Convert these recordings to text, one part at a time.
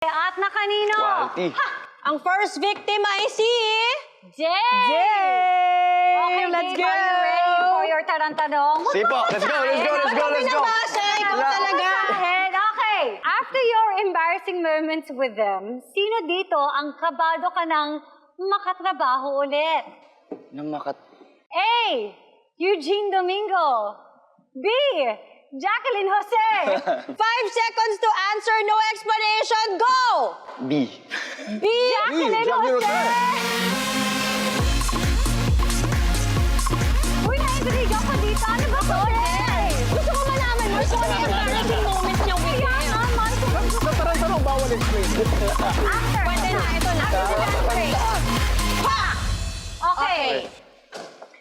At na kanino? Quality. Ang first victim ay si... Jay! Jay! Okay, Let's Jay, go! are you ready for your tarantanong? Sige po, let's go, let's go, let's go, let's go. Binabasa, ikaw talaga. Ahead. Okay. After your embarrassing moments with them, sino dito ang kabado ka ng makatrabaho ulit? A. Eugene Domingo. B. Jacqueline Jose. 5 seconds to answer, no explanation, go! B. B. Jacqueline Jose. Uy, naiintriga ko dito. Ano ba to? Gusto ko malaman mo, so ano yung embarrassing moments niya with Kaya him? naman. Sa tarang-tarong, bawal explain. After. Pwede na, ito na. Okay.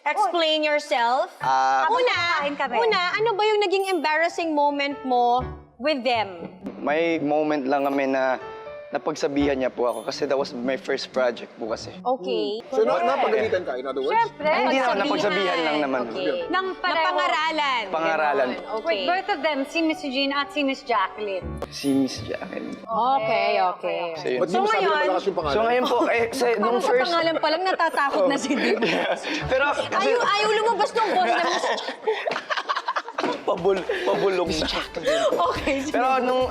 Explain yourself. Kumakain kami. Una, ano ba yung naging embarrassing moment mo with them? May moment lang kami na napagsabihan niya po ako kasi that was my first project po kasi. Okay. So, napagalitan ka, in other words? Siyempre. Ay, hindi naman, napagsabihan lang naman. Okay. Ng pareho. Napangaralan. Pangaralan. Ganon. With Okay. both of them, si Miss Eugene at si Miss Jacqueline. Si Miss Jacqueline. Okay, okay. So, yun. Ba't di So mo sabi na ngayon- malakas yung pangalan? So ngayon po, Parang nung sa first... pangalan pa lang natatakot na si Dib. Pero kasi... Ayaw lumabas ng boss na Miss... Pabulong na. Okay. Pero nung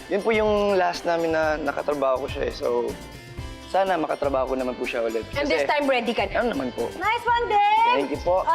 yun po yung last namin na nakatrabaho ko siya eh. So, sana makatrabaho ko naman po siya ulit. And this time, ready ka na? Ano naman po. Nice one, Dave! Thank you po.